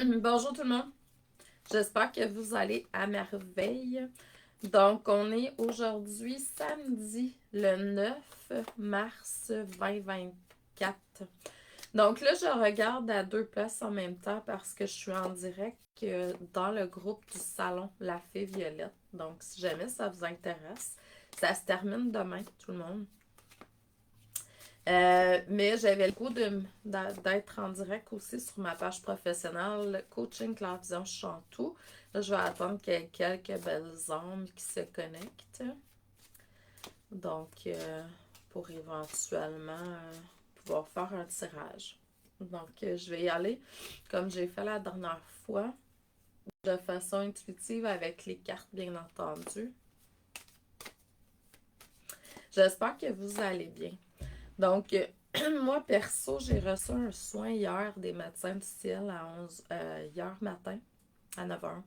Bonjour tout le monde, j'espère que vous allez à merveille. Donc, on est aujourd'hui samedi le 9 mars 2024. Donc là, je regarde à deux places en même temps parce que je suis en direct dans le groupe du salon La Fée Violette. Donc, si jamais ça vous intéresse, ça se termine demain, tout le monde. Mais j'avais le goût d'être en direct aussi sur ma page professionnelle Coaching Clavision Chantou. Là, je vais attendre qu'il y ait quelques belles âmes qui se connectent. Donc, pour éventuellement pouvoir faire un tirage. Donc, je vais y aller comme j'ai fait la dernière fois, de façon intuitive avec les cartes, bien entendu. J'espère que vous allez bien. Donc, moi, perso, j'ai reçu un soin hier des médecins du ciel à 11, hier matin, à 9h.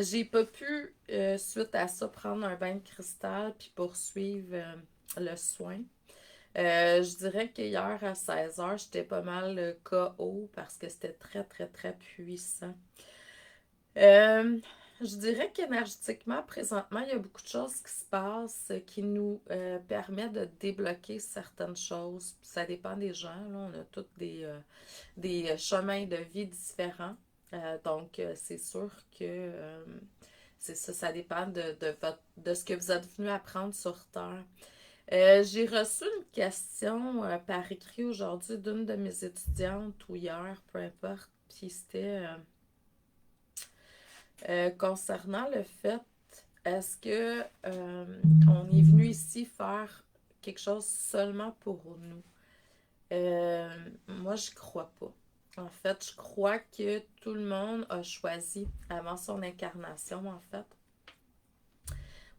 J'ai pas pu, suite à ça, prendre un bain de cristal puis poursuivre le soin. Je dirais qu'hier à 16h, j'étais pas mal KO parce que c'était très, très, très puissant. Euh, je dirais qu'énergétiquement, présentement, il y a beaucoup de choses qui se passent qui nous permettent de débloquer certaines choses. Ça dépend des gens. Là, on a tous des chemins de vie différents. Donc, c'est sûr que c'est ça, ça dépend de ce que vous êtes venu apprendre sur Terre. J'ai reçu une question par écrit aujourd'hui d'une de mes étudiantes ou hier, peu importe. Puis c'était concernant le fait, est-ce que on est venu ici faire quelque chose seulement pour nous? Moi, je crois pas. En fait, je crois que tout le monde a choisi avant son incarnation, en fait,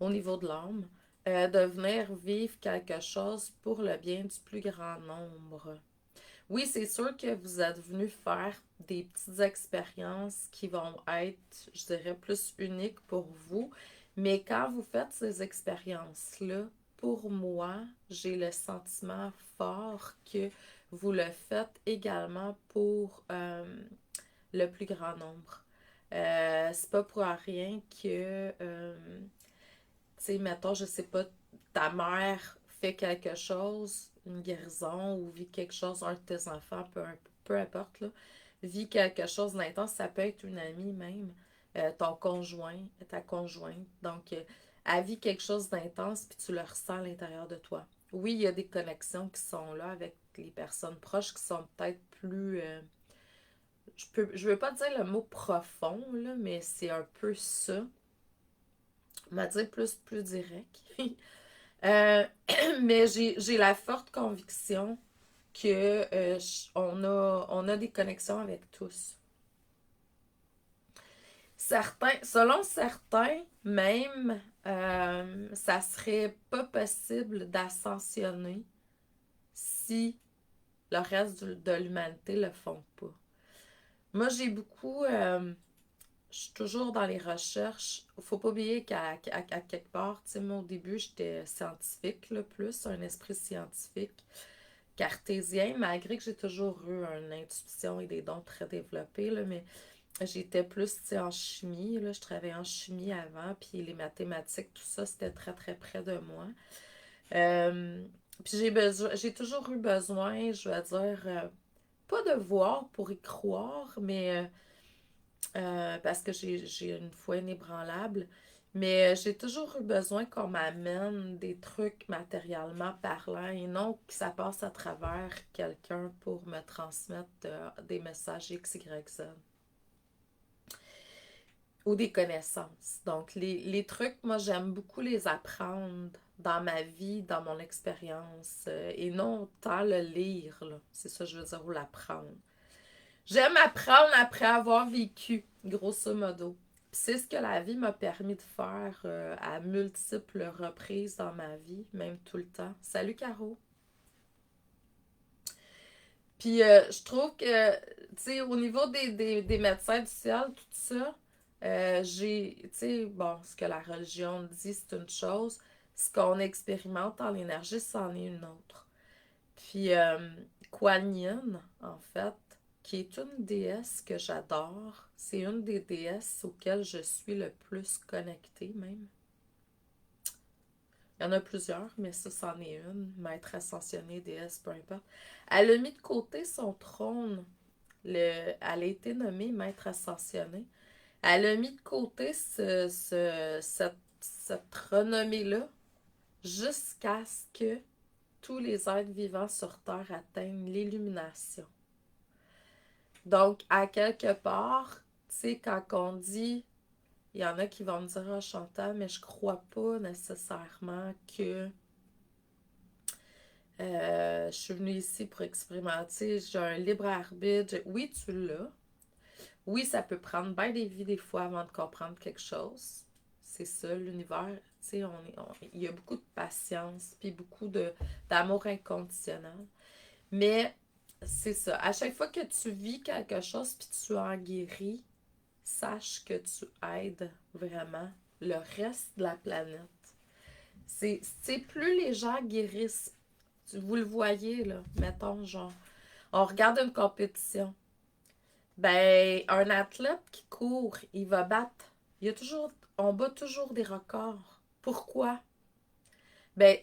au niveau de l'âme, de venir vivre quelque chose pour le bien du plus grand nombre. Oui, c'est sûr que vous êtes venu faire des petites expériences qui vont être, je dirais, plus uniques pour vous. Mais quand vous faites ces expériences-là, pour moi, j'ai le sentiment fort que vous le faites également pour le plus grand nombre. C'est pas pour rien que, tu sais, mettons, je sais pas, ta mère fait quelque chose, une guérison ou vit quelque chose, un de tes enfants, peu importe, là, vit quelque chose d'intense, ça peut être une amie même, ton conjoint, ta conjointe. Donc, elle vit quelque chose d'intense, puis tu le ressens à l'intérieur de toi. Oui, il y a des connexions qui sont là avec les personnes proches qui sont peut-être plus. Je veux pas dire le mot profond, là, mais c'est un peu ça. On va dire plus direct. Euh, mais j'ai la forte conviction que on a des connexions avec tous. Selon certains, même, ça serait pas possible d'ascensionner si le reste de l'humanité le font pas. Moi, j'ai beaucoup, je suis toujours dans les recherches. Faut pas oublier qu'à quelque part, tu sais, moi au début, j'étais scientifique, là, plus un esprit scientifique. Cartésien, malgré que j'ai toujours eu une intuition et des dons très développés, là, mais j'étais plus en chimie. Là, je travaillais en chimie avant, puis les mathématiques, tout ça, c'était très très près de moi. Euh, puis j'ai toujours eu besoin, je vais dire, pas de voir pour y croire, mais parce que j'ai une foi inébranlable. Mais j'ai toujours eu besoin qu'on m'amène des trucs matériellement parlant et non que ça passe à travers quelqu'un pour me transmettre des messages X, Y, Z ou des connaissances. Donc, les trucs, moi, j'aime beaucoup les apprendre dans ma vie, dans mon expérience et non tant le lire, là. C'est ça que je veux dire, ou l'apprendre. J'aime apprendre après avoir vécu, grosso modo. C'est ce que la vie m'a permis de faire à multiples reprises dans ma vie, même tout le temps. Salut Caro. Puis je trouve que, tu sais, au niveau des médecins du ciel, tout ça, tu sais, bon, ce que la religion dit, c'est une chose. Ce qu'on expérimente en énergie, c'en est une autre. Puis Kuan Yin, en fait, qui est une déesse que j'adore. C'est une des déesses auxquelles je suis le plus connectée même. Il y en a plusieurs, mais ça, c'en est une. Maître ascensionné, déesse, peu importe. Elle a mis de côté son trône. Elle a été nommée maître ascensionné. Elle a mis de côté cette renommée-là jusqu'à ce que tous les êtres vivants sur Terre atteignent l'illumination. Donc, à quelque part, tu sais, quand on dit, il y en a qui vont me dire, ah, Chantal, mais je crois pas nécessairement que je suis venue ici pour expérimenter, j'ai un libre arbitre. Oui, tu l'as. Oui, ça peut prendre bien des vies des fois avant de comprendre quelque chose. C'est ça, l'univers. Tu sais, il y a beaucoup de patience, puis beaucoup d'amour inconditionnel. Mais c'est ça. À chaque fois que tu vis quelque chose, puis tu en guéris, sache que tu aides vraiment le reste de la planète. C'est plus les gens guérissent. Vous le voyez, là. Mettons, genre, on regarde une compétition. Ben, un athlète qui court, il va battre. On bat toujours des records. Pourquoi? Ben,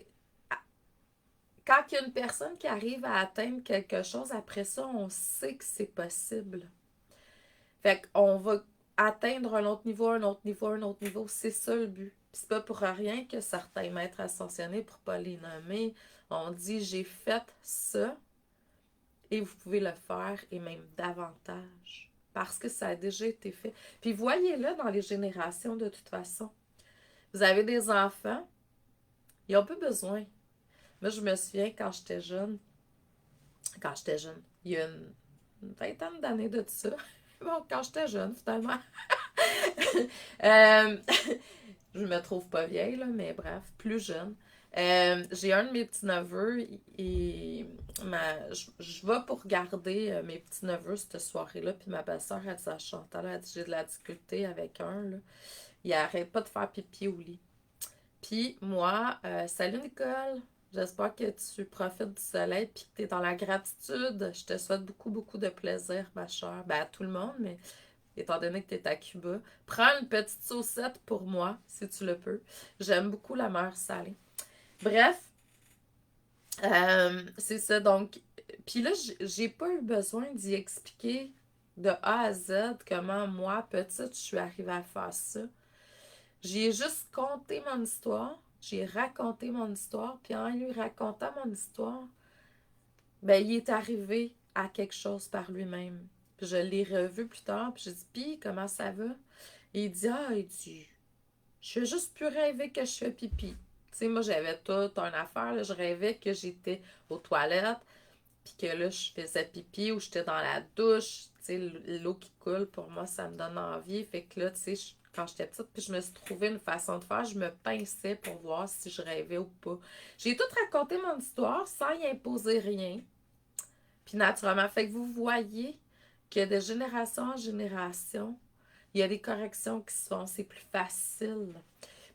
quand il y a une personne qui arrive à atteindre quelque chose, après ça, on sait que c'est possible. Fait qu'on va atteindre un autre niveau, un autre niveau, un autre niveau. C'est ça le but. Puis c'est pas pour rien que certains maîtres ascensionnés, pour pas les nommer, ont dit j'ai fait ça et vous pouvez le faire et même davantage. Parce que ça a déjà été fait. Puis voyez-le dans les générations de toute façon. Vous avez des enfants, ils n'ont pas besoin. Moi, je me souviens quand j'étais jeune, il y a une vingtaine d'années de ça. Bon, quand j'étais jeune, finalement. Euh, je me trouve pas vieille, là, mais bref, plus jeune. J'ai un de mes petits-neveux et je vais pour garder mes petits-neveux cette soirée-là. Puis ma belle-sœur a dit à Chantal, elle a dit j'ai de la difficulté avec un. Là. Il arrête pas de faire pipi au lit. Puis moi, salut Nicole, j'espère que tu profites du soleil puis que tu es dans la gratitude. Je te souhaite beaucoup, beaucoup de plaisir, ma chère. Ben, à tout le monde, mais étant donné que tu es à Cuba, prends une petite saucette pour moi, si tu le peux. J'aime beaucoup la mer salée. Bref, c'est ça. Donc, puis là, j'ai pas eu besoin d'y expliquer de A à Z comment moi, petite, je suis arrivée à faire ça. J'ai juste conté mon histoire, j'ai raconté mon histoire, puis en lui racontant mon histoire, ben, il est arrivé à quelque chose par lui-même. Puis je l'ai revu plus tard, puis j'ai dit, puis comment ça va? Et il dit, je fais juste plus rêver que je fais pipi. Tu sais, moi, j'avais toute une affaire, là, je rêvais que j'étais aux toilettes, puis que là, je faisais pipi ou j'étais dans la douche. Tu sais, l'eau qui coule, pour moi, ça me donne envie. Fait que là, tu sais, quand j'étais petite, puis je me suis trouvé une façon de faire, je me pinçais pour voir si je rêvais ou pas. J'ai tout raconté mon histoire sans y imposer rien. Puis naturellement, fait que vous voyez que de génération en génération, il y a des corrections qui se font, c'est plus facile.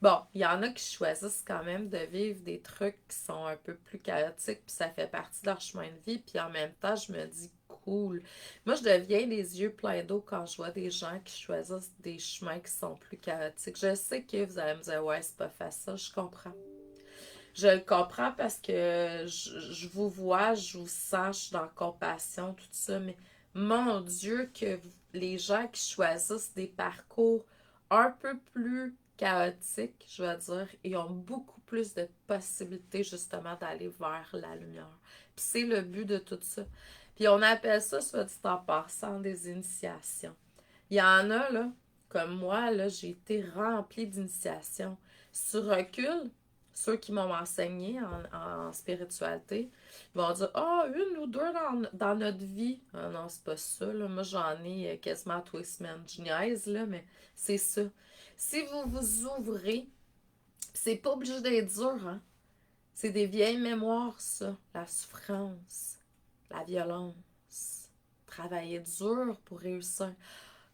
Bon, il y en a qui choisissent quand même de vivre des trucs qui sont un peu plus chaotiques, puis ça fait partie de leur chemin de vie, puis en même temps, je me dis cool. Moi, je deviens les yeux pleins d'eau quand je vois des gens qui choisissent des chemins qui sont plus chaotiques. Je sais que vous allez me dire, ouais, c'est pas facile, je comprends. Je le comprends parce que je vous vois, je vous sens, je suis dans la compassion, tout ça, mais mon Dieu, que les gens qui choisissent des parcours un peu plus chaotiques, je vais dire, ils ont beaucoup plus de possibilités justement d'aller vers la lumière. Puis c'est le but de tout ça. Puis on appelle ça, soit dit en passant, des initiations. Il y en a, là, comme moi, là, j'ai été remplie d'initiations. Sur recul, ceux qui m'ont enseigné en spiritualité, ils vont dire ah, une ou deux dans notre vie. Ah non, c'est pas ça. Là. Moi, j'en ai quasiment tous les semaines. Je niaise, là, mais c'est ça. Si vous vous ouvrez, c'est pas obligé d'être dur, hein? C'est des vieilles mémoires, ça. La souffrance, la violence. Travailler dur pour réussir.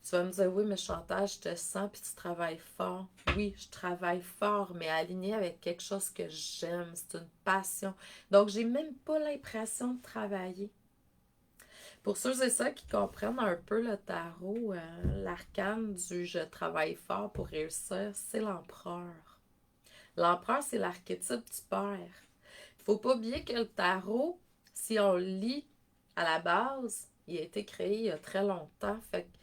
Tu vas me dire, oui, mais Chantal, je te sens puis tu travailles fort. Oui, je travaille fort, mais aligné avec quelque chose que j'aime. C'est une passion. Donc, j'ai même pas l'impression de travailler. Pour ceux et ceux qui comprennent un peu le tarot, l'arcane du je travaille fort pour réussir, c'est l'empereur. L'empereur, c'est l'archétype du père. Il faut pas oublier que le tarot, si on le lit à la base, il a été créé il y a très longtemps. Fait que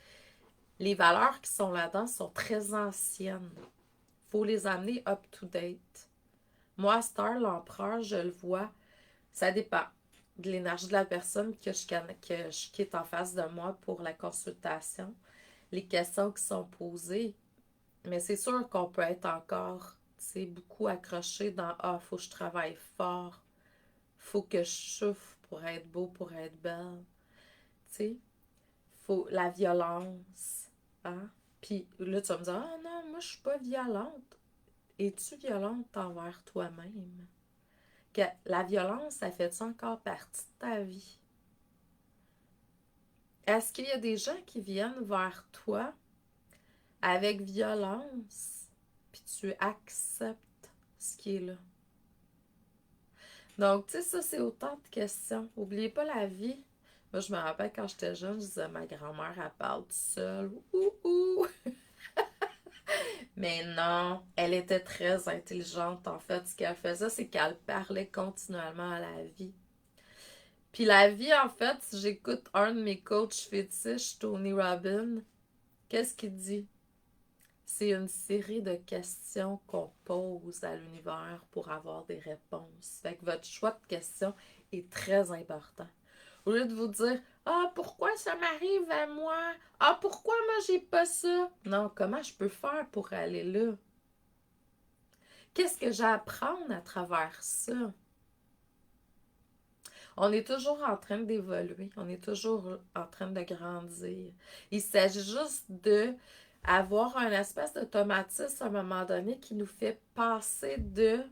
les valeurs qui sont là-dedans sont très anciennes. Il faut les amener up-to-date. Moi, Star, l'empereur, je le vois, ça dépend de l'énergie de la personne qui est en face de moi pour la consultation, les questions qui sont posées. Mais c'est sûr qu'on peut être encore, beaucoup accroché dans « Ah, faut que je travaille fort, faut que je souffre pour être beau, pour être belle. » Tu sais, faut la violence. Hein? Puis là, tu vas me dire « Ah non, moi, je suis pas violente. » Es-tu violente envers toi-même? Que la violence, ça fait-tu encore partie de ta vie? Est-ce qu'il y a des gens qui viennent vers toi avec violence, puis tu acceptes ce qui est là? Donc, tu sais, ça, c'est autant de questions. N'oubliez pas la vie. Moi, je me rappelle quand j'étais jeune, je disais, ma grand-mère, elle parle toute seule. Ouh! Mais non, elle était très intelligente. En fait, ce qu'elle faisait, c'est qu'elle parlait continuellement à la vie. Puis la vie, en fait, si j'écoute un de mes coachs fétiches, Tony Robbins, qu'est-ce qu'il dit? C'est une série de questions qu'on pose à l'univers pour avoir des réponses. Fait que votre choix de questions est très important. Au lieu de vous dire « Ah, pourquoi ça m'arrive à moi? Ah, pourquoi moi j'ai pas ça? » Non, comment je peux faire pour aller là? Qu'est-ce que j'ai à apprendre à travers ça? On est toujours en train d'évoluer, on est toujours en train de grandir. Il s'agit juste de avoir un espèce d'automatisme à un moment donné qui nous fait passer de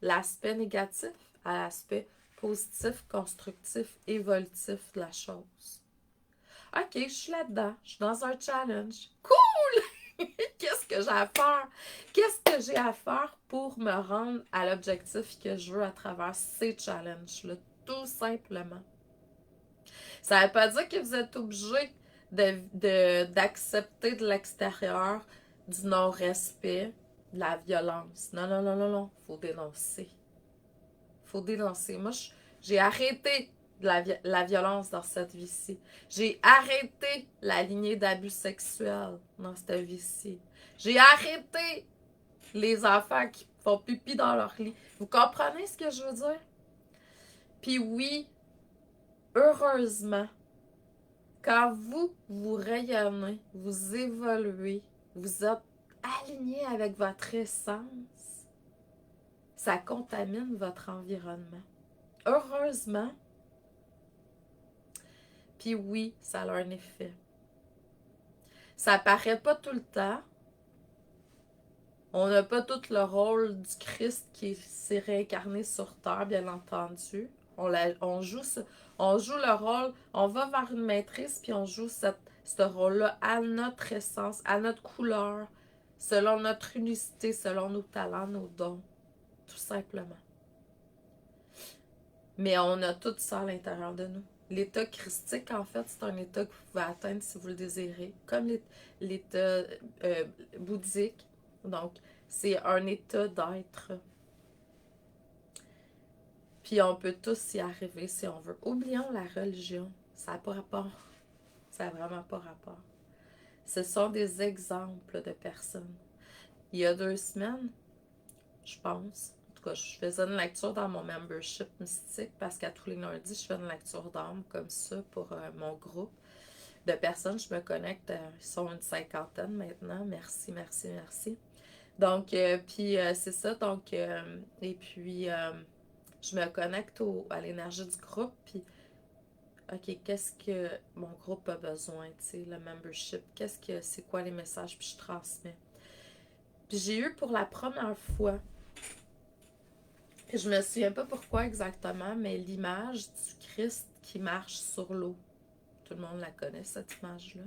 l'aspect négatif à l'aspect positif, constructif, évolutif de la chose. OK, je suis là-dedans, je suis dans un challenge. Cool! Qu'est-ce que j'ai à faire? Qu'est-ce que j'ai à faire pour me rendre à l'objectif que je veux à travers ces challenges-là? Tout simplement. Ça ne veut pas dire que vous êtes obligé d'accepter de l'extérieur du non-respect, de la violence. Non, non, non, non, non. Faut dénoncer. Faut dénoncer. Moi, j'ai arrêté la violence dans cette vie-ci. J'ai arrêté la lignée d'abus sexuels dans cette vie-ci. J'ai arrêté les enfants qui font pipi dans leur lit. Vous comprenez ce que je veux dire? Puis oui, heureusement, quand vous rayonnez, vous évoluez, vous êtes aligné avec votre essence, ça contamine votre environnement. Heureusement, puis oui, ça a un effet. Ça paraît pas tout le temps. On n'a pas tout le rôle du Christ qui s'est réincarné sur Terre, bien entendu. On joue le rôle, on va vers une maîtrise, puis on joue ce rôle-là à notre essence, à notre couleur, selon notre unicité, selon nos talents, nos dons, tout simplement. Mais on a tout ça à l'intérieur de nous. L'état christique, en fait, c'est un état que vous pouvez atteindre si vous le désirez, comme l'état bouddhique. Donc, c'est un état d'être. Puis on peut tous y arriver si on veut. Oublions la religion. Ça n'a pas rapport. Ça n'a vraiment pas rapport. Ce sont des exemples de personnes. Il y a 2 semaines, je pense, en tout cas, je faisais une lecture dans mon membership mystique parce qu'à tous les lundis, je fais une lecture d'âme comme ça pour mon groupe de personnes. Je me connecte, ils sont une 50aine maintenant. Merci, merci, merci. Donc, puis c'est ça. Donc, et puis, je me connecte à l'énergie du groupe. Puis, OK, qu'est-ce que mon groupe a besoin, tu sais, le membership? C'est quoi les messages? Puis, je transmets. Puis, j'ai eu pour la première fois, puis je me souviens pas pourquoi exactement, mais l'image du Christ qui marche sur l'eau. Tout le monde la connaît, cette image-là.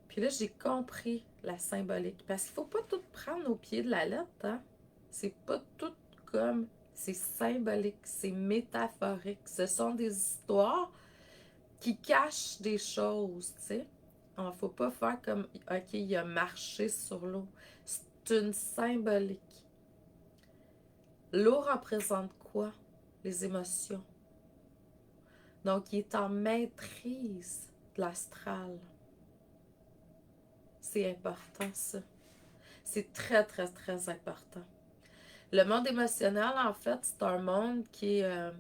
Puis là, j'ai compris la symbolique. Parce qu'il faut pas tout prendre au pied de la lettre, hein? C'est pas tout comme... C'est symbolique, c'est métaphorique. Ce sont des histoires qui cache des choses, tu sais. Il ne faut pas faire comme, OK, il a marché sur l'eau. C'est une symbolique. L'eau représente quoi? Les émotions. Donc, il est en maîtrise de l'astral. C'est important, ça. C'est très, très, très important. Le monde émotionnel, en fait, c'est un monde qui est,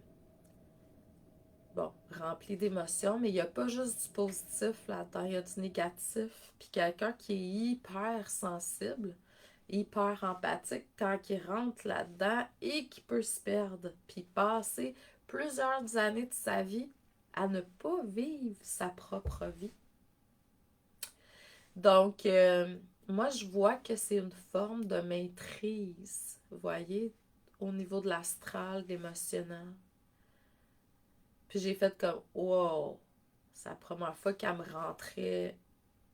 bon, rempli d'émotions, mais il n'y a pas juste du positif là-dedans, il y a du négatif. Puis quelqu'un qui est hyper sensible, hyper empathique, quand il rentre là-dedans et qui peut se perdre, puis passer plusieurs années de sa vie à ne pas vivre sa propre vie. Donc, moi, je vois que c'est une forme de maîtrise, vous voyez, au niveau de l'astral, de l'émotionnel. Puis j'ai fait comme, wow, c'est la première fois qu'elle me rentrait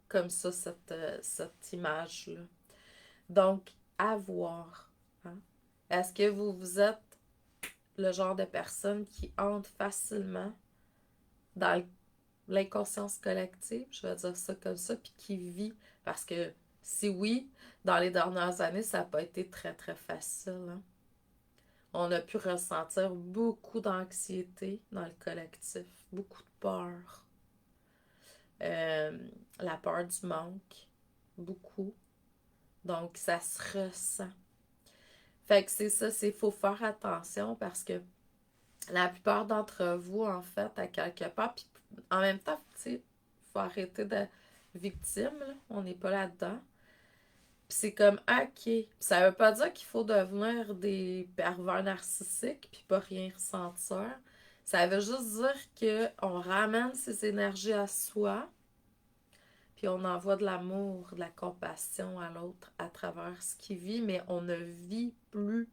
comme ça, cette image-là. Donc, à voir. Hein? Est-ce que vous êtes le genre de personne qui entre facilement dans l'inconscience collective, je vais dire ça comme ça, puis qui vit? Parce que si oui, dans les dernières années, ça n'a pas été très, très facile. Hein? On a pu ressentir beaucoup d'anxiété dans le collectif, beaucoup de peur. La peur du manque, beaucoup. Donc, ça se ressent. Fait que c'est ça, c'est faut faire attention parce que la plupart d'entre vous, en fait, à quelque part, puis en même temps, tu sais, faut arrêter d'être victime, là. On n'est pas là-dedans. Puis c'est comme, ok, ça veut pas dire qu'il faut devenir des pervers narcissiques puis pas rien ressentir. Ça veut juste dire qu'on ramène ces énergies à soi, puis on envoie de l'amour, de la compassion à l'autre à travers ce qu'il vit, mais on ne vit plus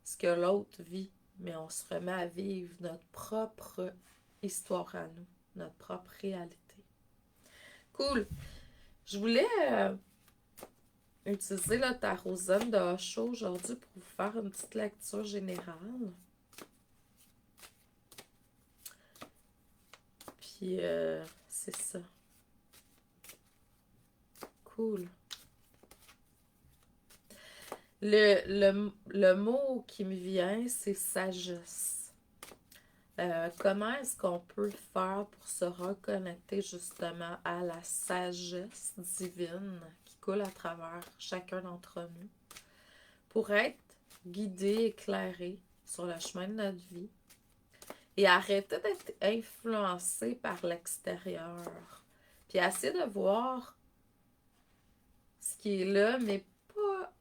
ce que l'autre vit, mais on se remet à vivre notre propre histoire à nous, notre propre réalité. Cool. Je voulais utiliser le tarot Zen de Osho aujourd'hui pour vous faire une petite lecture générale. Puis, c'est ça. Cool. Le mot qui me vient, c'est sagesse. Comment est-ce qu'on peut faire pour se reconnecter justement à la sagesse divine qui coule à travers chacun d'entre nous pour être guidé, éclairé sur le chemin de notre vie et arrêter d'être influencé par l'extérieur. Puis essayer de voir ce qui est là, mais pas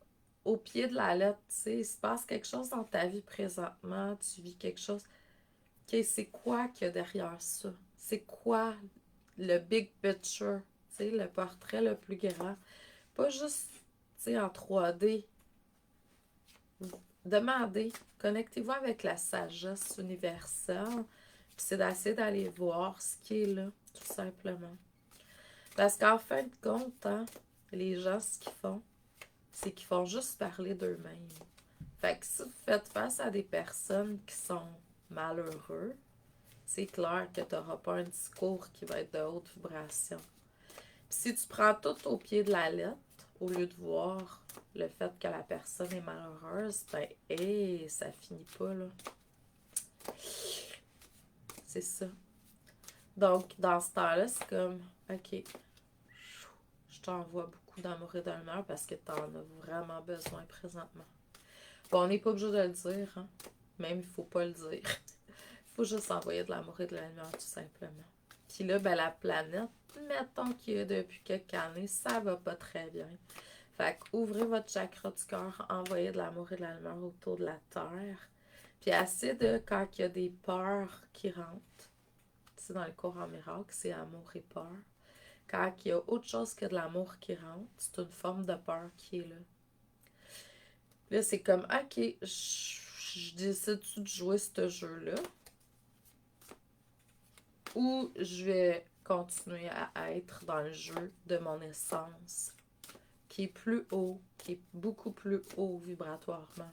au pied de la lettre, tu sais. Il se passe quelque chose dans ta vie présentement, tu vis quelque chose. OK, c'est quoi qu'il y a derrière ça? C'est quoi le big picture? Tu sais, le portrait le plus grand. Pas juste, tu sais, en 3D. Demandez, connectez-vous avec la sagesse universelle. Puis c'est d'essayer d'aller voir ce qui est là, tout simplement. Parce qu'en fin de compte, hein, les gens, ce qu'ils font, c'est qu'ils font juste parler d'eux-mêmes. Fait que si vous faites face à des personnes qui sont malheureux, c'est clair que tu n'auras pas un discours qui va être de haute vibration. Puis si tu prends tout au pied de la lettre, au lieu de voir le fait que la personne est malheureuse, ben, hey, ça finit pas, là. C'est ça. Donc, dans ce temps-là, c'est comme, OK, je t'envoie beaucoup d'amour et de lumière parce que tu en as vraiment besoin présentement. Bon, on n'est pas obligé de le dire, hein. Même, il faut pas le dire. Il faut juste envoyer de l'amour et de la lumière, tout simplement. Puis là, ben, la planète, mettons que depuis quelques années, ça va pas très bien. Fait que ouvrez votre chakra du cœur, envoyez de l'amour et de la lumière autour de la Terre. Puis assez de, quand il y a des peurs qui rentrent, c'est dans le courant miracle, c'est amour et peur. Quand il y a autre chose que de l'amour qui rentre, c'est une forme de peur qui est là. Là, c'est comme, OK, je décide-tu de jouer ce jeu-là? Ou je vais continuer à être dans le jeu de mon essence, qui est plus haut, qui est beaucoup plus haut vibratoirement.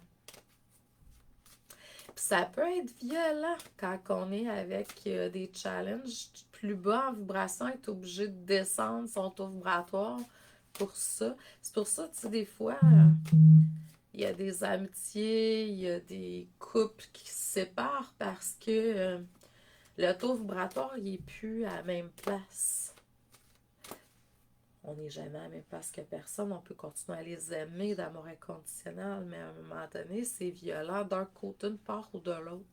Ça peut être violent quand on est avec des challenges plus bas en vibration, être obligé de descendre son taux vibratoire pour ça. C'est pour ça, tu sais, des fois, il y a des amitiés, il y a des couples qui se séparent parce que le taux vibratoire, il n'est plus à la même place. On n'est jamais à la même place que personne. On peut continuer à les aimer d'amour inconditionnel, mais à un moment donné, c'est violent d'un côté, d'une part ou de l'autre.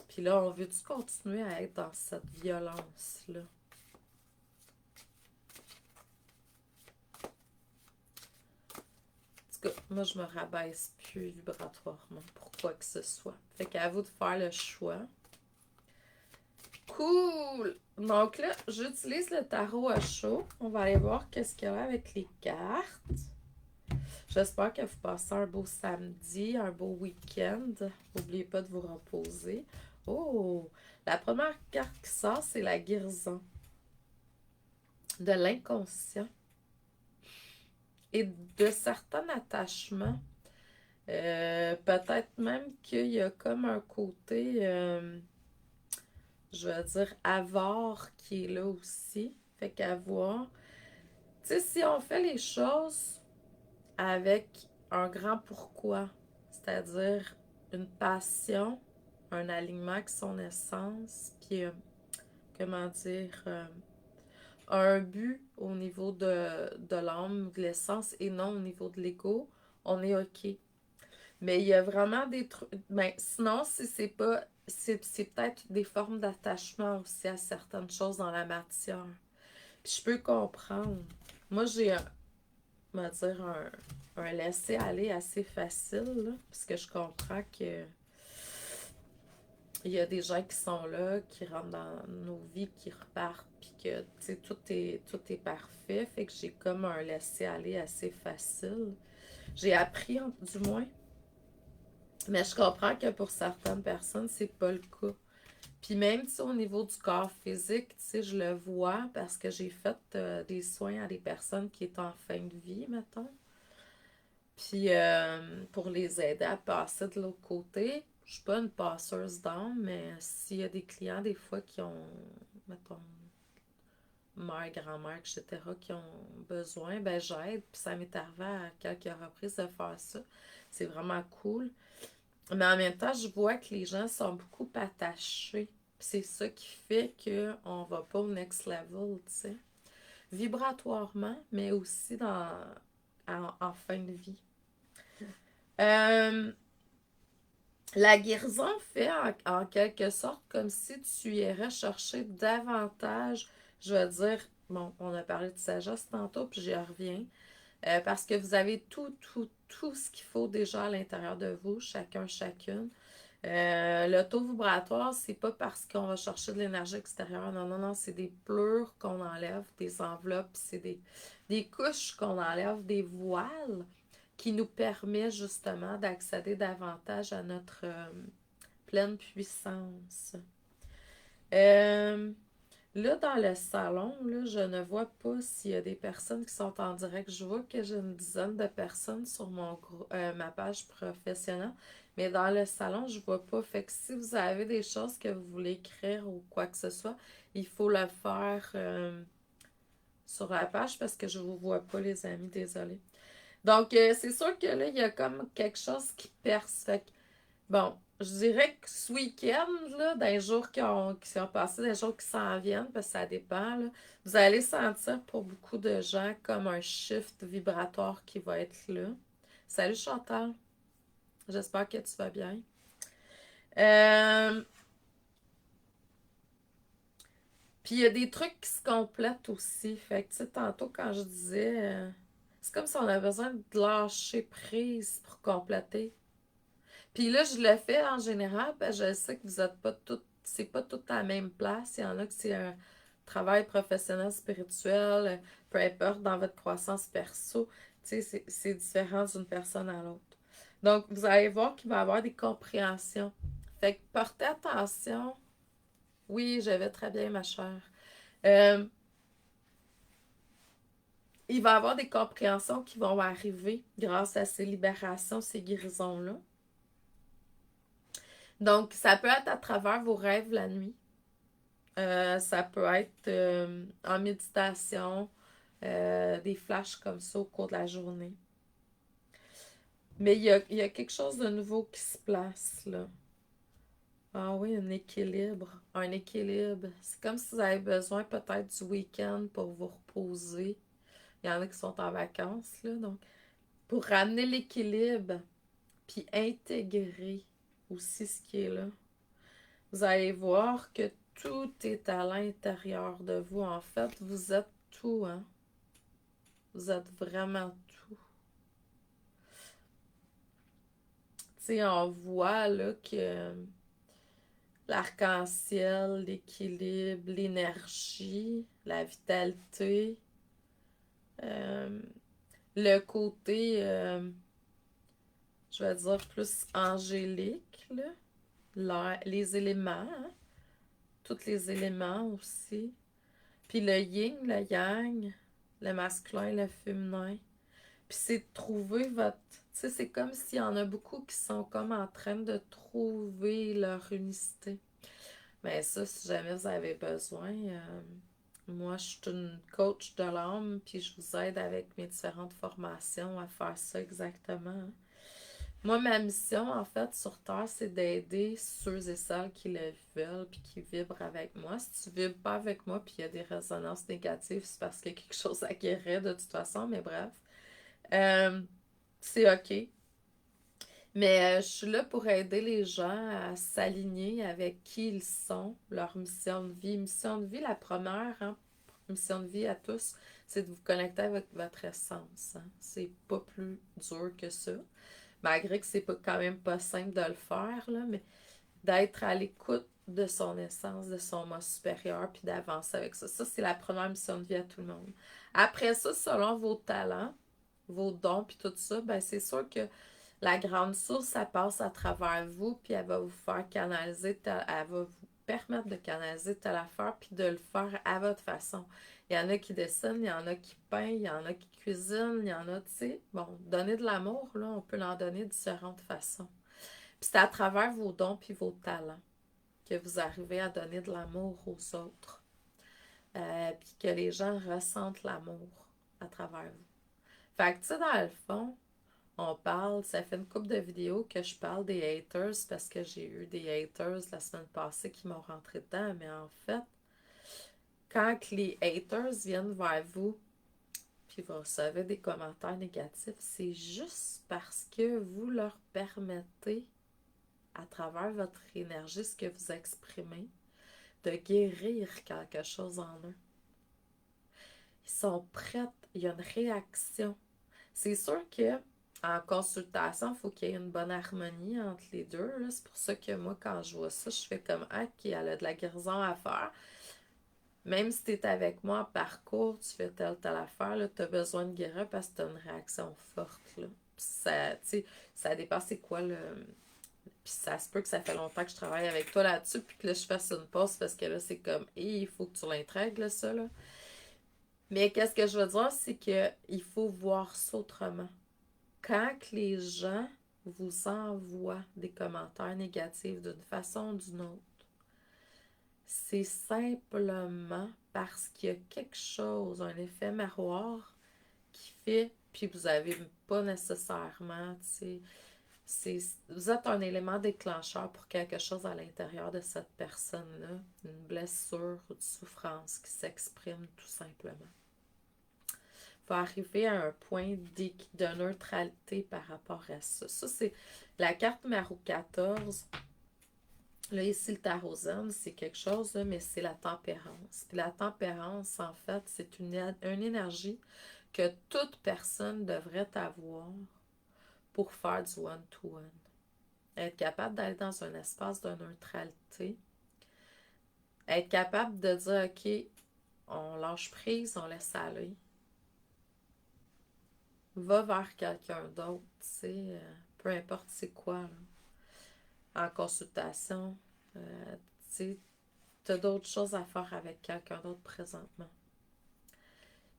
Puis là, on veut-tu continuer à être dans cette violence-là? En tout cas, moi, je me rabaisse plus vibratoirement pour quoi que ce soit. Fait qu'à vous de faire le choix. Cool! Donc là, j'utilise le tarot à chaud. On va aller voir qu'est-ce qu'il y a avec les cartes. J'espère que vous passez un beau samedi, un beau week-end. N'oubliez pas de vous reposer. Oh! La première carte qui sort, c'est la guérison de l'inconscient et de certains attachements. Peut-être même qu'il y a comme un côté, je vais dire, avare qui est là aussi. Fait qu'à voir. Tu sais, si on fait les choses avec un grand pourquoi, c'est-à-dire une passion, un alignement avec son essence, puis, comment dire, un but au niveau de l'âme, de l'essence et non au niveau de l'ego, on est OK. Mais il y a vraiment des trucs. Ben, sinon, si c'est pas. C'est peut-être des formes d'attachement aussi à certaines choses dans la matière. Puis je peux comprendre. Moi, j'ai on va dire un laisser-aller assez facile, là, parce que je comprends que il y a des gens qui sont là, qui rentrent dans nos vies, qui repartent, puis que, tu sais, tout est parfait. Fait que j'ai comme un laisser-aller assez facile. J'ai appris, du moins. Mais je comprends que pour certaines personnes, c'est pas le cas. Puis même, tu sais, au niveau du corps physique, tu sais, je le vois parce que j'ai fait des soins à des personnes qui étaient en fin de vie, mettons. Puis pour les aider à passer de l'autre côté, je suis pas une passeuse d'âme, mais s'il y a des clients des fois qui ont, mettons, mère, grand-mère, etc., qui ont besoin, ben j'aide. Puis ça m'est arrivé à quelques reprises de faire ça. C'est vraiment cool. Mais en même temps, je vois que les gens sont beaucoup attachés. Puis c'est ça qui fait qu'on va pas au next level, tu sais. Vibratoirement, mais aussi en fin de vie. Euh, la guérison fait en quelque sorte comme si tu irais chercher davantage, je veux dire, bon, on a parlé de sagesse tantôt, puis j'y reviens, parce que vous avez tout ce qu'il faut déjà à l'intérieur de vous, chacun, chacune. Le taux vibratoire, c'est pas parce qu'on va chercher de l'énergie extérieure. Non, non, non, c'est des pleurs qu'on enlève, des enveloppes, c'est des couches qu'on enlève, des voiles qui nous permet justement d'accéder davantage à notre pleine puissance. Euh, Là, dans le salon, là, je ne vois pas s'il y a des personnes qui sont en direct. Je vois que j'ai une dizaine de personnes sur ma page professionnelle. Mais dans le salon, je vois pas. Fait que si vous avez des choses que vous voulez écrire ou quoi que ce soit, il faut le faire sur la page parce que je vous vois pas, les amis. Désolée. Donc, c'est sûr que là, il y a comme quelque chose qui perce. Fait que, bon, je dirais que ce week-end, là, dans les jours qui sont passés, des jours qui s'en viennent, parce que ça dépend, là, vous allez sentir pour beaucoup de gens comme un shift vibratoire qui va être là. Salut Chantal, j'espère que tu vas bien. Euh, Puis il y a des trucs qui se complètent aussi. Fait que, tu sais, tantôt quand je disais, c'est comme si on avait besoin de lâcher prise pour compléter. Puis là, je le fais en général, parce que je sais que vous êtes pas toutes, c'est pas tout à la même place. Il y en a que c'est un travail professionnel, spirituel, peu importe dans votre croissance perso. Tu sais, c'est différent d'une personne à l'autre. Donc, vous allez voir qu'il va y avoir des compréhensions. Fait que portez attention. Oui, je vais très bien, ma chère. Euh, il va y avoir des compréhensions qui vont arriver grâce à ces libérations, ces guérisons-là. Donc, ça peut être à travers vos rêves la nuit. Ça peut être en méditation, des flashs comme ça au cours de la journée. Mais il y a quelque chose de nouveau qui se place, là. Ah oui, un équilibre. Un équilibre. C'est comme si vous avez besoin peut-être du week-end pour vous reposer. Il y en a qui sont en vacances, là. Donc, pour ramener l'équilibre, puis intégrer aussi ce qui est là. Vous allez voir que tout est à l'intérieur de vous. En fait, vous êtes tout, hein? Vous êtes vraiment tout. Tu sais, on voit là que l'arc-en-ciel, l'équilibre, l'énergie, la vitalité, euh, le côté, je vais dire, plus angélique, là, les éléments, hein? Tous les éléments aussi. Puis le yin, le yang, le masculin, le féminin. Puis c'est de trouver votre... Tu sais, c'est comme s'il y en a beaucoup qui sont comme en train de trouver leur unicité. Mais ça, si jamais vous avez besoin, moi, je suis une coach de l'âme, puis je vous aide avec mes différentes formations à faire ça exactement. Moi, ma mission, en fait, sur Terre, c'est d'aider ceux et celles qui le veulent puis qui vibrent avec moi. Si tu vibres pas avec moi puis il y a des résonances négatives, c'est parce qu'il y a quelque chose à guérir de toute façon, mais bref. Euh, c'est OK. Mais je suis là pour aider les gens à s'aligner avec qui ils sont, leur mission de vie. Mission de vie, la première, hein, mission de vie à tous, c'est de vous connecter avec votre essence. Hein. C'est pas plus dur que ça. Malgré que c'est pas, quand même pas simple de le faire, là, mais d'être à l'écoute de son essence, de son moi supérieur, puis d'avancer avec ça. Ça, c'est la première mission de vie à tout le monde. Après ça, selon vos talents, vos dons, puis tout ça, ben c'est sûr que la grande source, ça passe à travers vous, puis elle va vous faire canaliser, elle va vous permettre de canaliser telle affaire, puis de le faire à votre façon. Il y en a qui dessinent, il y en a qui peignent, il y en a qui cuisinent, il y en a, tu sais, bon, donner de l'amour, là, on peut l'en donner de différentes façons. Puis c'est à travers vos dons puis vos talents que vous arrivez à donner de l'amour aux autres. Puis que les gens ressentent l'amour à travers vous. Fait que, tu sais, dans le fond, on parle, ça fait une couple de vidéos que je parle des haters parce que j'ai eu des haters la semaine passée qui m'ont rentré dedans. Mais en fait, quand les haters viennent vers vous, puis vous recevez des commentaires négatifs, c'est juste parce que vous leur permettez, à travers votre énergie, ce que vous exprimez, de guérir quelque chose en eux. Ils sont prêts, il y a une réaction. C'est sûr que en consultation, il faut qu'il y ait une bonne harmonie entre les deux. Là. C'est pour ça que moi, quand je vois ça, je fais comme ah, OK, elle a de la guérison à faire. Même si tu es avec moi en parcours, tu fais telle affaire, tu as besoin de guérir parce que tu as une réaction forte. Là. Ça, ça dépend c'est quoi le. Puis ça se peut que ça fait longtemps que je travaille avec toi là-dessus, puis que là, je fasse une pause parce que là, c'est comme, il faut que tu l'intègres, ça, là. Mais qu'est-ce que je veux dire, c'est qu'il faut voir ça autrement. Quand les gens vous envoient des commentaires négatifs d'une façon ou d'une autre, c'est simplement parce qu'il y a quelque chose, un effet miroir qui fait, puis vous n'avez pas nécessairement, tu sais, vous êtes un élément déclencheur pour quelque chose à l'intérieur de cette personne-là, une blessure ou une souffrance qui s'exprime tout simplement. Il faut arriver à un point de neutralité par rapport à ça. Ça, c'est la carte numéro 14. Là, ici, le tarot zen, c'est quelque chose, là, mais c'est la tempérance. Puis la tempérance, en fait, c'est une énergie que toute personne devrait avoir pour faire du one-to-one. Être capable d'aller dans un espace de neutralité. Être capable de dire, OK, on lâche prise, on laisse aller. Va vers quelqu'un d'autre, tu sais, peu importe c'est quoi, là. En consultation, tu sais, tu as d'autres choses à faire avec quelqu'un d'autre présentement.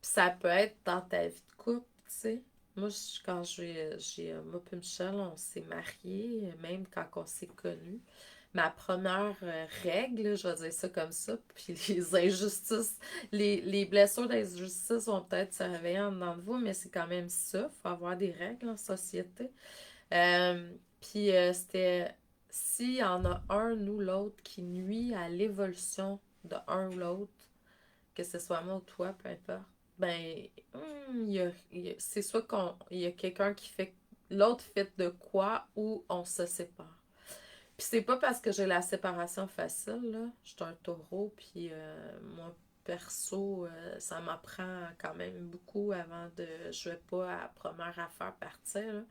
Puis ça peut être dans ta vie de couple, tu sais. Moi, moi et Michel, on s'est mariés, même quand on s'est connus. Ma première règle, je vais dire ça comme ça, puis les injustices, les blessures d'injustice vont peut-être se réveiller en dedans de vous, mais c'est quand même ça, il faut avoir des règles en société. C'était s'il y en a un ou l'autre qui nuit à l'évolution de un ou l'autre, que ce soit moi ou toi, peu importe, ben, c'est soit il y a quelqu'un qui fait, l'autre fait de quoi ou on se sépare. Puis c'est pas parce que j'ai la séparation facile, là. Je suis un taureau, puis moi, perso, ça m'apprend quand même beaucoup avant de. Je vais pas à la première affaire partir, là.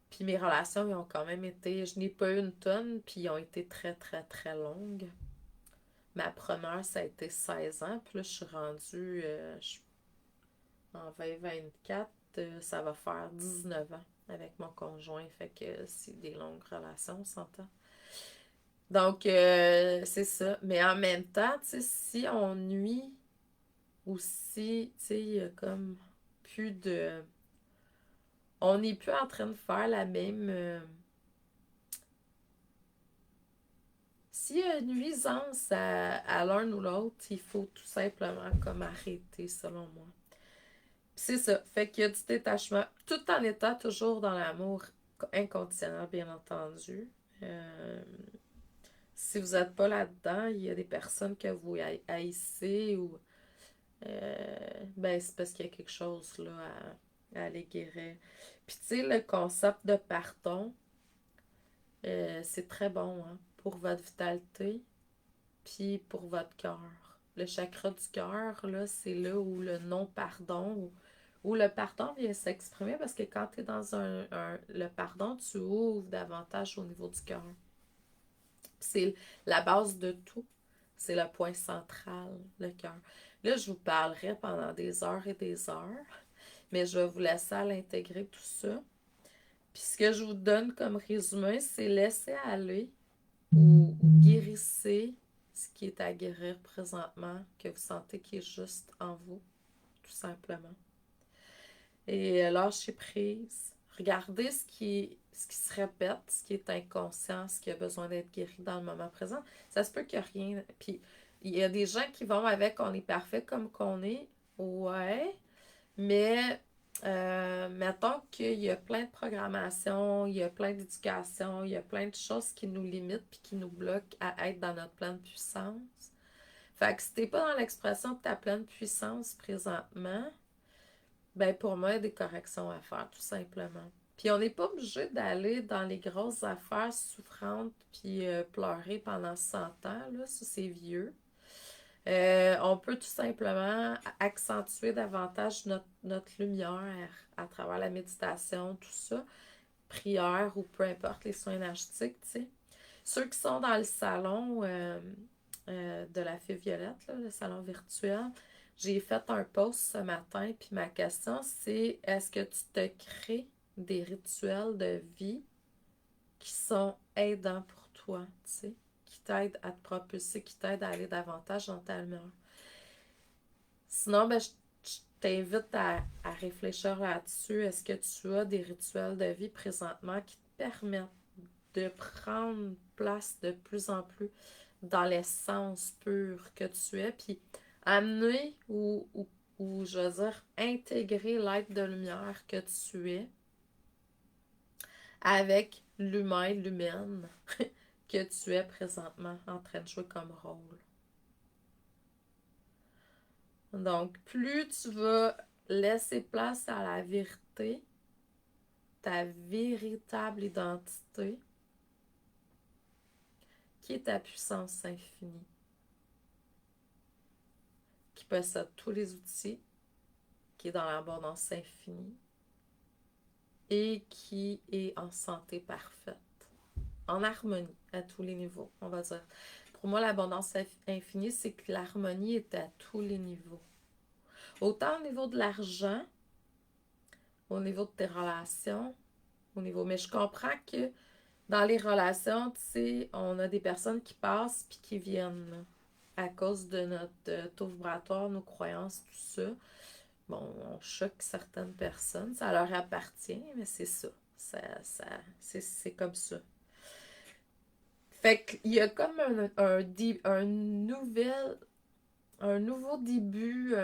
Puis mes relations, ils ont quand même été. Je n'ai pas eu une tonne, puis ils ont été très, très, très longues. Ma première, ça a été 16 ans, puis là, je suis rendue en 2024, ça va faire 19 ans avec mon conjoint. Fait que c'est des longues relations, on s'entend. Donc, c'est ça. Mais en même temps, tu sais, si on nuit ou si, tu sais, il y a comme plus de. On n'est plus en train de faire la même. S'il y a une nuisance à l'un ou l'autre, il faut tout simplement comme arrêter, selon moi. C'est ça. Fait qu'il y a du détachement, tout en étant toujours dans l'amour inconditionnel, bien entendu. Euh, Si vous n'êtes pas là-dedans, il y a des personnes que vous haïssez ou ben c'est parce qu'il y a quelque chose là à aller guérir. Puis tu sais, le concept de pardon, c'est très bon hein, pour votre vitalité, puis pour votre cœur. Le chakra du cœur, là, c'est là où le non-pardon, où le pardon vient s'exprimer parce que quand tu es dans le pardon, tu ouvres davantage au niveau du cœur. C'est la base de tout. C'est le point central, le cœur. Là, je vous parlerai pendant des heures et des heures, mais je vais vous laisser à l'intégrer tout ça. Puis ce que je vous donne comme résumé, c'est laisser aller ou guérissez ce qui est à guérir présentement, que vous sentez qui est juste en vous, tout simplement. Et lâchez prise. Regardez ce qui se répète, ce qui est inconscient, ce qui a besoin d'être guéri dans le moment présent. Ça se peut qu'il n'y a rien. Puis, il y a des gens qui vont avec on est parfait comme qu'on est. Ouais. Mais, mettons qu'il y a plein de programmation, il y a plein d'éducation, il y a plein de choses qui nous limitent puis qui nous bloquent à être dans notre pleine puissance. Fait que si t'es pas dans l'expression de ta pleine puissance présentement, ben pour moi, il y a des corrections à faire, tout simplement. Puis on n'est pas obligé d'aller dans les grosses affaires souffrantes puis pleurer pendant 100 ans, là, ça c'est vieux. On peut tout simplement accentuer davantage notre lumière à travers la méditation, tout ça, prière ou peu importe les soins énergétiques, tu sais. Ceux qui sont dans le salon de la Fée Violette, là, le salon virtuel, j'ai fait un post ce matin, puis ma question c'est est-ce que tu te crées des rituels de vie qui sont aidants pour toi, tu sais, qui t'aident à te propulser, qui t'aident à aller davantage dans ta lumière? Sinon, ben, je t'invite à réfléchir là-dessus. Est-ce que tu as des rituels de vie présentement qui te permettent de prendre place de plus en plus dans l'essence pure que tu es, puis amener ou je veux dire, intégrer l'être de lumière que tu es avec l'humain, l'humaine que tu es présentement en train de jouer comme rôle. Donc, plus tu vas laisser place à la vérité, ta véritable identité, qui est ta puissance infinie, qui possède tous les outils, qui est dans l'abondance infinie et qui est en santé parfaite, en harmonie à tous les niveaux, on va dire. Pour moi, l'abondance infinie, c'est que l'harmonie est à tous les niveaux. Autant au niveau de l'argent, au niveau de tes relations, au niveau. Mais je comprends que dans les relations, tu sais, on a des personnes qui passent puis qui viennent à cause de notre taux vibratoire, nos croyances, tout ça. Bon, on choque certaines personnes, ça leur appartient, mais c'est ça. C'est comme ça. Fait qu'il y a comme un nouveau début,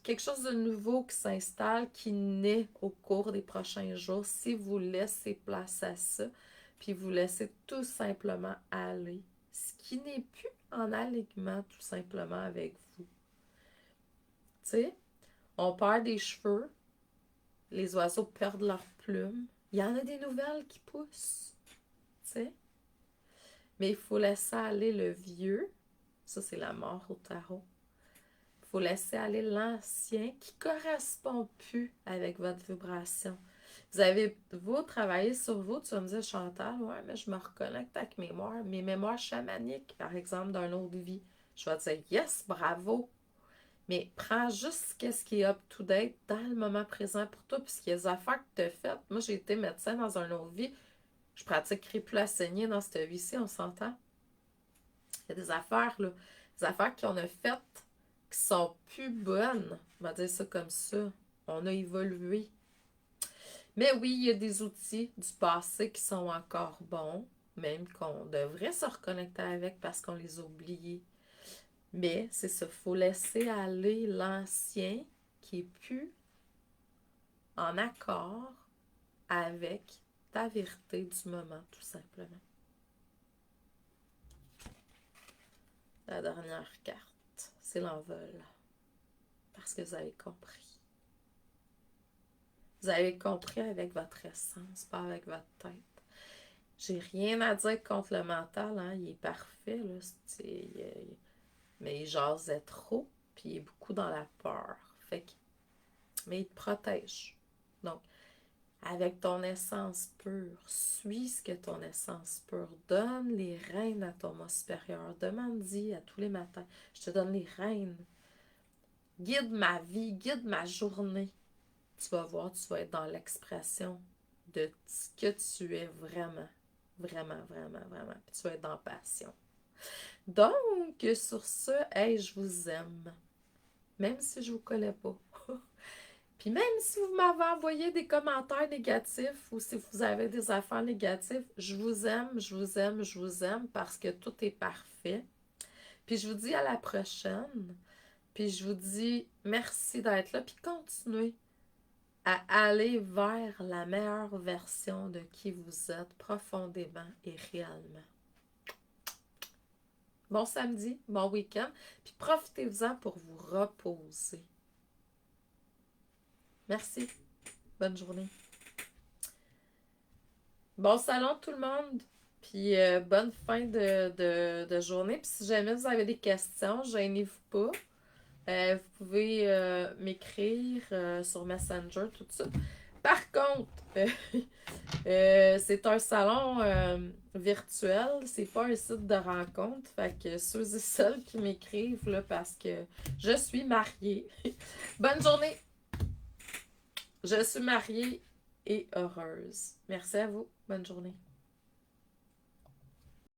quelque chose de nouveau qui s'installe, qui naît au cours des prochains jours, si vous laissez place à ça, puis vous laissez tout simplement aller. Ce qui n'est plus en alignement tout simplement avec vous. Tu sais, on perd des cheveux, les oiseaux perdent leurs plumes, il y en a des nouvelles qui poussent, tu sais. Mais il faut laisser aller le vieux, ça c'est la mort au tarot. Il faut laisser aller l'ancien qui ne correspond plus avec votre vibration. Vous avez, vous, travaillé sur vous, tu vas me dire, Chantal, ouais, mais je me reconnecte avec mes mémoires chamaniques, par exemple, d'une autre vie. Je vais te dire, yes, bravo. Mais prends juste ce qui est up-to-date dans le moment présent pour toi, puisqu'il y a des affaires que tu as faites. Moi, j'ai été médecin dans une autre vie. Je pratiquerai plus la saignée dans cette vie-ci, on s'entend? Il y a des affaires, là, des affaires qu'on a faites qui sont plus bonnes. On va dire ça comme ça. On a évolué. Mais oui, il y a des outils du passé qui sont encore bons, même qu'on devrait se reconnecter avec parce qu'on les a oubliés. Mais c'est ça, il faut laisser aller l'ancien qui est plus en accord avec ta vérité du moment, tout simplement. La dernière carte, c'est l'envol. Parce que vous avez compris. Vous avez compris avec votre essence, pas avec votre tête. J'ai rien à dire contre le mental, hein? Il est parfait, là. Mais il jasait trop, puis il est beaucoup dans la peur. Fait que, mais il te protège. Donc, avec ton essence pure, suis ce que ton essence pure. Donne les rênes à ton moi supérieur. Demande-y à tous les matins. Je te donne les rênes. Guide ma vie, guide ma journée. Tu vas voir, tu vas être dans l'expression de ce que tu es vraiment. Vraiment, vraiment, vraiment. Puis tu vas être dans passion. Donc, sur ce, hey, je vous aime. Même si je vous connais pas. Puis même si vous m'avez envoyé des commentaires négatifs ou si vous avez des affaires négatives, je vous aime, je vous aime, je vous aime parce que tout est parfait. Puis je vous dis à la prochaine. Puis je vous dis merci d'être là. Puis continuez à aller vers la meilleure version de qui vous êtes profondément et réellement. Bon samedi, bon week-end, puis profitez-en pour vous reposer. Merci. Bonne journée. Bon salon tout le monde. Puis bonne fin de journée. Puis si jamais vous avez des questions, gênez-vous pas. Vous pouvez m'écrire sur Messenger, tout ça. Par contre, c'est un salon virtuel, c'est pas un site de rencontre. Fait que ceux et celles qui m'écrivent là, parce que je suis mariée. Bonne journée! Je suis mariée et heureuse. Merci à vous. Bonne journée.